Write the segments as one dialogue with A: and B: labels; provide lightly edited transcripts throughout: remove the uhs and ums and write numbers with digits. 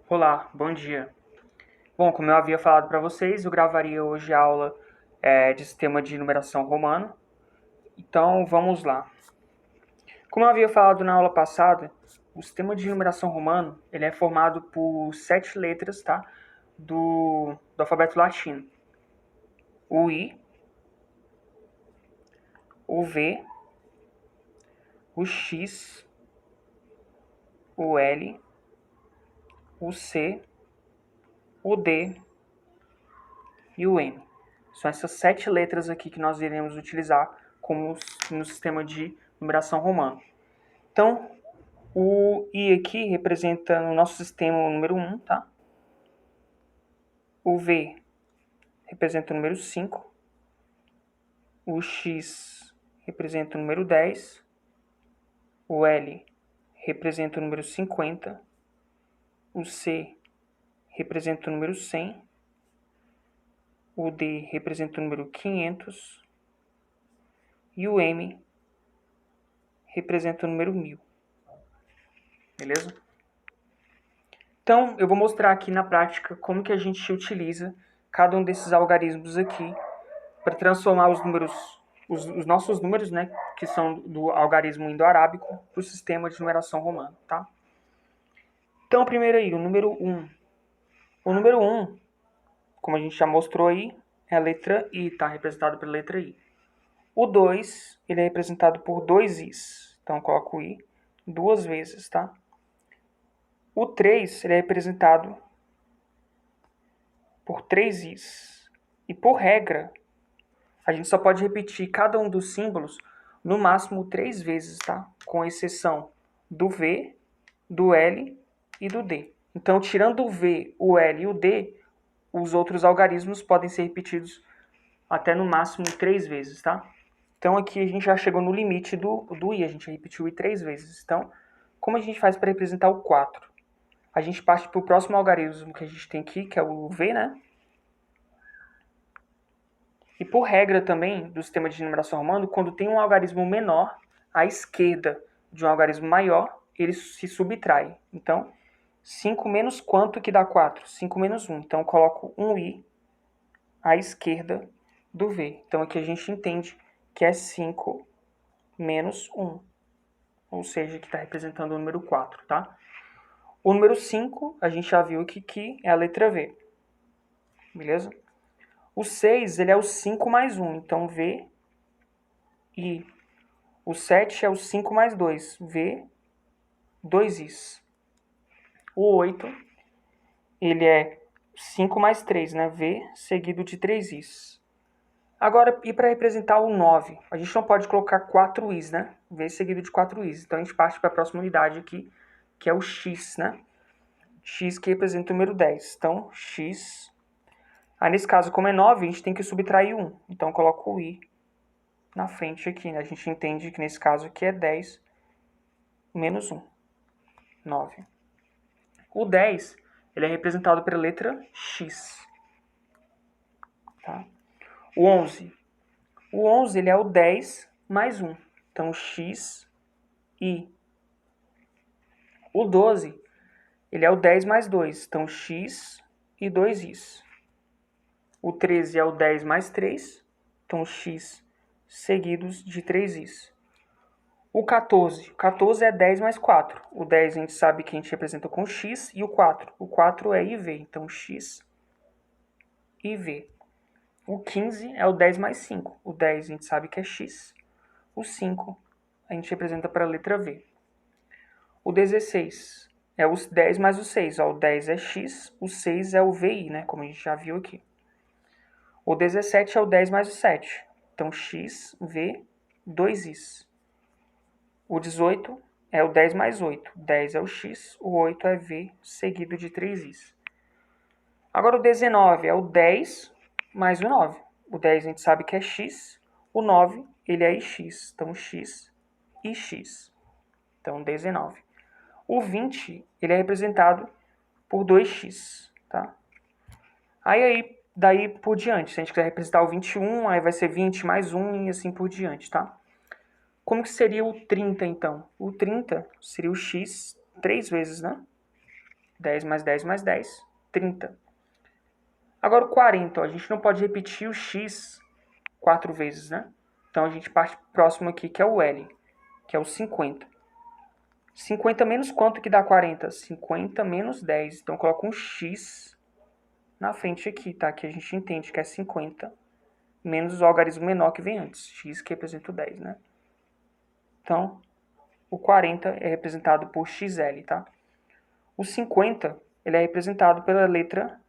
A: Olá, bom dia. Bom, como eu havia falado para vocês, eu gravaria hoje a aula de sistema de numeração romano. Então, vamos lá. Como eu havia falado na aula passada, o sistema de numeração romano ele é formado por 7 letras, tá? Do alfabeto latino. O I, o V, o X, o L, o C, o D e o M. São essas 7 letras aqui que nós iremos utilizar no sistema de numeração romano. Então, o I aqui representa no nosso sistema o número 1, tá? O V representa o número 5. O X representa o número 10. O L representa o número 50. O C representa o número 100. O D representa o número 500. E o M representa o número 1000. Beleza? Então, eu vou mostrar aqui na prática como que a gente utiliza cada um desses algarismos aqui para transformar os nossos números, né, que são do algarismo indo-arábico, para o sistema de numeração romano, tá? Então, primeiro aí, o número 1. O número 1, como a gente já mostrou aí, é a letra I, tá? Representado pela letra I. O 2, ele é representado por 2 Is. Então, eu coloco o I 2 vezes, tá? O 3, ele é representado por 3 Is. E por regra, a gente só pode repetir cada um dos símbolos no máximo 3 vezes, tá? Com exceção do V, do L e do D. Então, tirando o V, o L e o D, os outros algarismos podem ser repetidos até no máximo 3 vezes, tá? Então, aqui a gente já chegou no limite do I, a gente repetiu o I 3 vezes. Então, como a gente faz para representar o 4? A gente parte para o próximo algarismo que a gente tem aqui, que é o V, né? E por regra também do sistema de numeração romano, quando tem um algarismo menor, à esquerda de um algarismo maior, ele se subtrai. Então, 5 menos quanto que dá 4? 5 menos 1. Então, eu coloco um I à esquerda do V. Então, aqui a gente entende que é 5 menos 1. Ou seja, que está representando o número 4, tá? O número 5, a gente já viu aqui que é a letra V. Beleza? O 6, ele é o 5 mais 1. Então, V, I. O 7 é o 5 mais 2. V, 2 Is. O 8, ele é 5 mais 3, né? V, seguido de 3 Is. Agora, e para representar o 9? A gente não pode colocar 4 Is, né? V seguido de 4 Is. Então, a gente parte para a próxima unidade aqui, que é o X, né? X que representa o número 10. Então, X. Aí, nesse caso, como é 9, a gente tem que subtrair 1. Então, eu coloco o I na frente aqui, né? A gente entende que nesse caso aqui é 10 menos 1. 9. O 10, ele é representado pela letra X. Tá? O 11. O 11, ele é o 10 mais 1. Então, X, I. O 12, ele é o 10 mais 2. Então, X e 2 Is. O 13 é o 10 mais 3. Então, X seguidos de 3 Is. O 14. O 14 é 10 mais 4. O 10 a gente sabe que a gente representa com X e o 4. O 4 é IV. Então, X, IV. O 15 é o 10 mais 5. O 10 a gente sabe que é X. O 5 a gente representa para a letra V. O 16 é os 10 mais o 6. Ó, o 10 é X, o 6 é o VI, né? Como a gente já viu aqui. O 17 é o 10 mais o 7. Então, X, V, 2 Is. O 18 é o 10 mais 8. 10 é o X, o 8 é V, seguido de 3 Is. Agora, o 19 é o 10 mais o 9. O 10 a gente sabe que é X. O 9, ele é IX. Então, X e X. Então, 19. O 20, ele é representado por 2x, tá? Aí, daí por diante, se a gente quiser representar o 21, aí vai ser 20 mais 1 e assim por diante, tá? Como que seria o 30, então? O 30 seria o x 3 vezes, né? 10 mais 10 mais 10, 30. Agora o 40, ó, a gente não pode repetir o x 4 vezes, né? Então a gente parte próximo aqui, que é o L, que é o 50. 50 menos quanto que dá 40? 50 menos 10. Então coloca um x na frente aqui, tá? Que a gente entende que é 50 menos o algarismo menor que vem antes, x que representa o 10, né? Então, o 40 é representado por xl, tá? O 50, ele é representado pela letra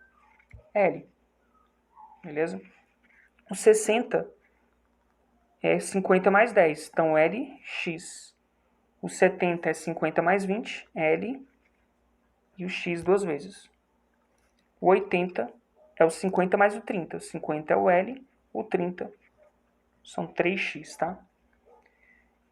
A: L, beleza? O 60 é 50 mais 10, então lx. O 70 é 50 mais 20, L, e o x duas vezes. O 80 é o 50 mais o 30, o 50 é o L, o 30 são 3x, tá?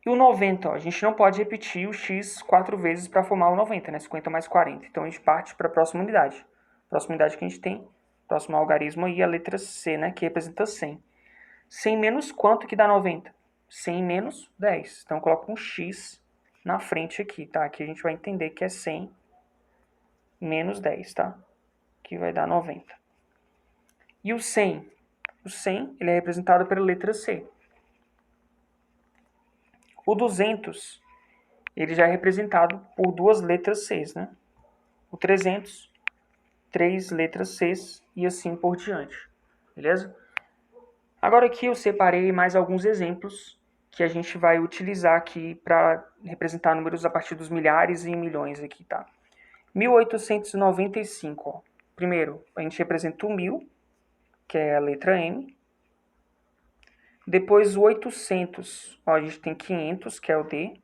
A: E o 90, ó, a gente não pode repetir o x 4 vezes para formar o 90, né? 50 mais 40. Então a gente parte para a próxima unidade. A próxima unidade que a gente tem, próximo algarismo aí, a letra C, né? Que representa 100. 100 menos quanto que dá 90? 100 menos 10. Então coloca um x na frente aqui, tá? Aqui a gente vai entender que é 100 menos 10, tá? Que vai dar 90. E o 100? O 100, ele é representado pela letra C. O 200, ele já é representado por duas letras Cs, né? O 300, 3 letras Cs e assim por diante, beleza? Agora aqui eu separei mais alguns exemplos que a gente vai utilizar aqui para representar números a partir dos milhares e milhões aqui, tá? 1895, ó. Primeiro, a gente representa o 1000, que é a letra M. Depois o 800, ó, a gente tem 500, que é o D.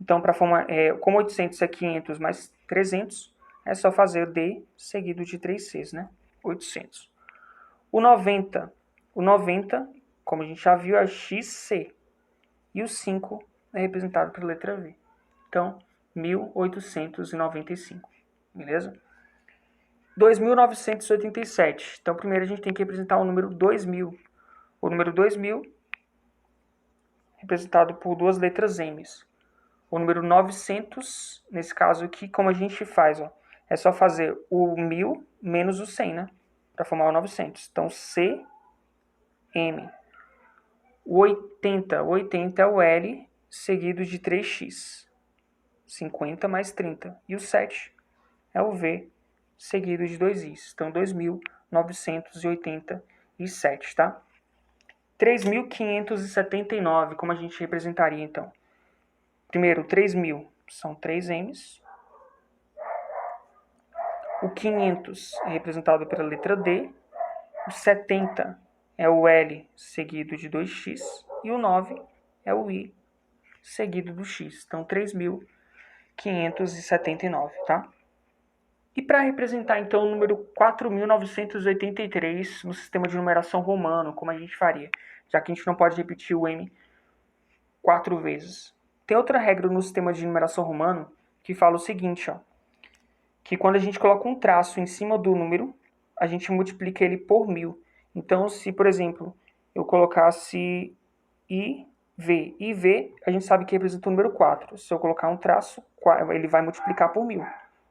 A: Então, para formar, como 800 é 500 mais 300, é só fazer o D seguido de 3 Cs, né? 800. O 90, como a gente já viu, é XC. E o 5 é representado pela letra V. Então, 1895, beleza? 2987. Então, primeiro a gente tem que representar o número 2000. O número 2000, representado por duas letras M's. O número 900, nesse caso aqui, como a gente faz? Ó, é só fazer o 1000 menos o 100, né? Para formar o 900. Então, C, M. O 80 é o L, seguido de 3x. 50 mais 30. E o 7 é o V, seguido de 2is. Então, 2.987, tá? 3.579, como a gente representaria, então? Primeiro, 3.000 são 3 M's. O 500 é representado pela letra D. O 70 é o L, seguido de 2x. E o 9 é o I, seguido do x. Então, 3.579, tá? E para representar, então, o número 4.983 no sistema de numeração romano, como a gente faria? Já que a gente não pode repetir o M 4 vezes. Tem outra regra no sistema de numeração romano que fala o seguinte, ó, que quando a gente coloca um traço em cima do número, a gente multiplica ele por 1000. Então, se, por exemplo, eu colocasse IV, a gente sabe que representa o número 4. Se eu colocar um traço, ele vai multiplicar por 1000.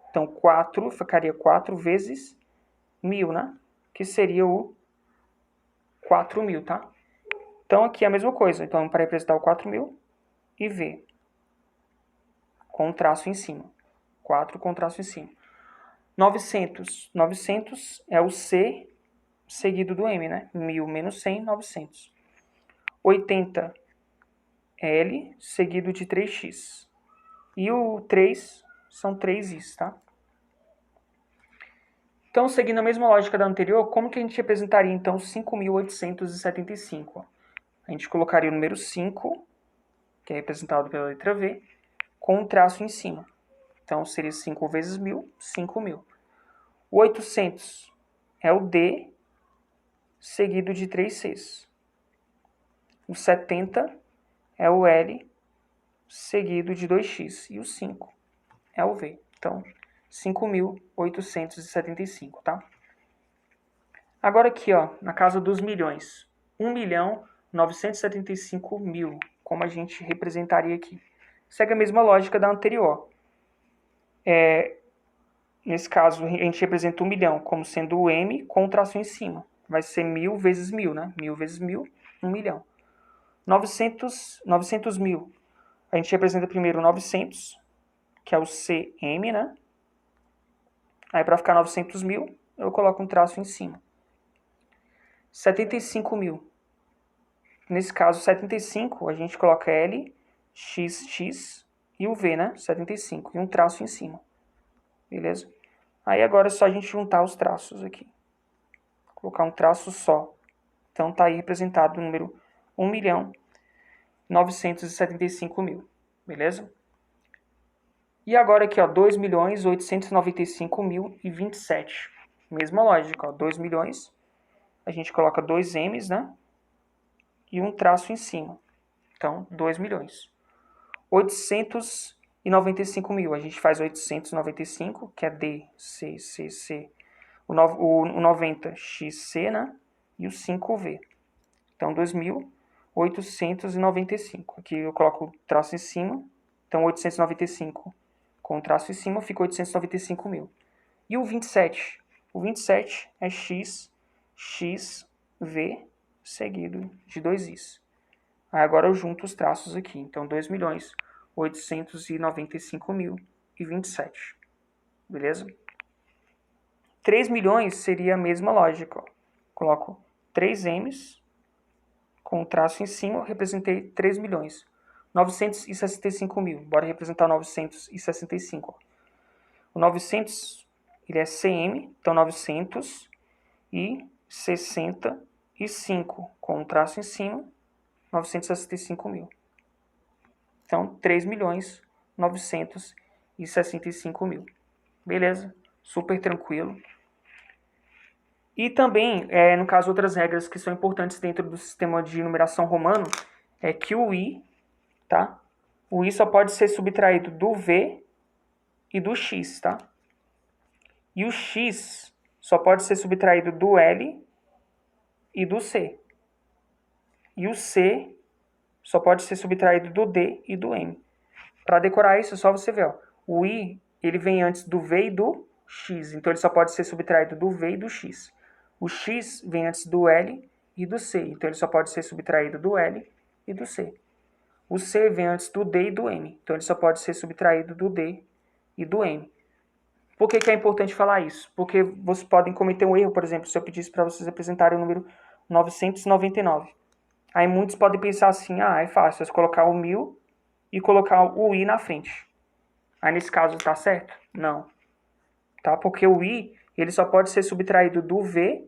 A: Então, 4 ficaria 4 vezes 1000, né? Que seria o 4.000, tá? Então, aqui é a mesma coisa. Então, para representar o 4.000, IV, com um traço em cima. 4 com traço em cima. 900. 900 é o C seguido do M, né? 1000 menos 100, 900. 80 é L seguido de 3x. E o 3 são 3is, tá? Então, seguindo a mesma lógica da anterior, como que a gente representaria, então, 5.875? A gente colocaria o número 5, que é representado pela letra V, com um traço em cima. Então, seria 5 vezes 1000, 5.000. O 800 é o D, seguido de 3Cs. O 70 é o L, seguido de 2x. E o 5 é o V. Então, 5.875, tá? Agora aqui, ó, na casa dos milhões. 1.975.000, como a gente representaria aqui. Segue a mesma lógica da anterior. Nesse caso, a gente representa 1 milhão como sendo o M com o traço em cima. Vai ser 1000 vezes 1000, né? 1000 vezes 1000, 1 milhão. 900 mil. A gente representa primeiro o 900, que é o CM, né? Aí, para ficar 900 mil, eu coloco um traço em cima. 75 mil. Nesse caso, 75, a gente coloca L, XX e o V, né? 75. E um traço em cima. Beleza? Aí, agora é só a gente juntar os traços aqui. Colocar um traço só. Então, tá aí representado o número 1.975.000. Beleza? E agora aqui, ó, 2.895.027. Mesma lógica, ó, 2 milhões. A gente coloca 2 M's, né? E um traço em cima. Então, 2 milhões. 895.000. A gente faz 895, que é D, C, C, C. O 90, X, C, né? E o 5V. Então, 2.895. Aqui eu coloco o traço em cima. Então, 895 com o traço em cima fica 895 mil. E o 27? O 27 é X, X, V, seguido de 2 Is. Aí agora eu junto os traços aqui. Então, 2.895.027. Beleza? 3 milhões seria a mesma lógica. Ó. Coloco 3 M's com o traço em cima, eu representei 3 milhões. 965 mil. Bora representar 965. Ó. O 900, ele é CM, então 965 com um traço em cima, 965 mil. Então, 3.965.000. Beleza? Super tranquilo. E também, no caso, outras regras que são importantes dentro do sistema de numeração romano é que o I, tá? O I só pode ser subtraído do V e do X, tá? E o X só pode ser subtraído do L e do C. E o C só pode ser subtraído do D e do M. Para decorar isso, é só você ver. Ó. O I ele vem antes do V e do X. Então, ele só pode ser subtraído do V e do X. O X vem antes do L e do C. Então, ele só pode ser subtraído do L e do C. O C vem antes do D e do M. Então, ele só pode ser subtraído do D e do M. Por que é importante falar isso? Porque vocês podem cometer um erro, por exemplo, se eu pedisse para vocês apresentarem o número 999. Aí muitos podem pensar assim, é fácil, é colocar o 1000 e colocar o I na frente. Aí nesse caso tá certo? Não. Tá? Porque o I, ele só pode ser subtraído do V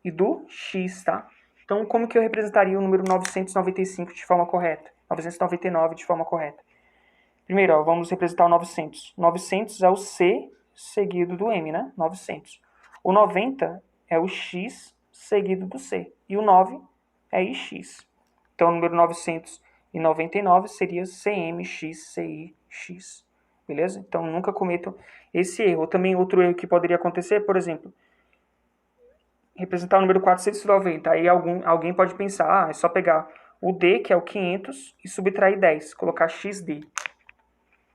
A: e do X, tá? Então, como que eu representaria o número 995 de forma correta? 999 de forma correta. Primeiro, ó, vamos representar o 900. 900 é o C seguido do M, né? 900. O 90 é o X seguido do C. E o 9 é IX. Então, o número 999 seria CMXCIX. Beleza? Então, nunca cometam esse erro. Ou também, outro erro que poderia acontecer, por exemplo, representar o número 490. Aí alguém pode pensar, é só pegar o D, que é o 500, e subtrair 10, colocar XD.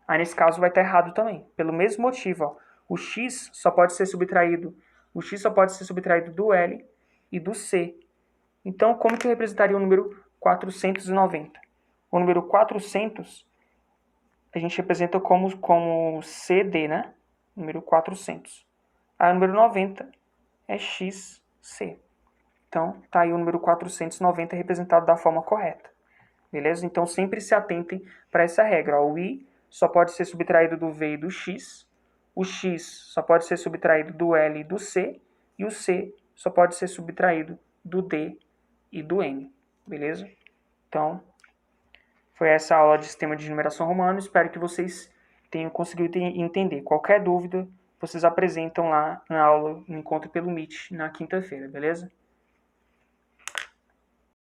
A: Aí, nesse caso, vai estar errado também. Pelo mesmo motivo, ó, o X só pode ser subtraído do L e do C. Então, como que eu representaria o número 490? O número 400, a gente representa como CD, né? Número 400. Aí, o número 90 é XC. Então, tá aí o número 490 representado da forma correta. Beleza? Então, sempre se atentem para essa regra. Ó, o I só pode ser subtraído do V e do X. O X só pode ser subtraído do L e do C. E o C só pode ser subtraído do D e do M. Beleza? Então, foi essa aula de sistema de numeração romano. Espero que vocês tenham conseguido entender. Qualquer dúvida, vocês apresentam lá na aula, no encontro pelo Meet, na quinta-feira. Beleza?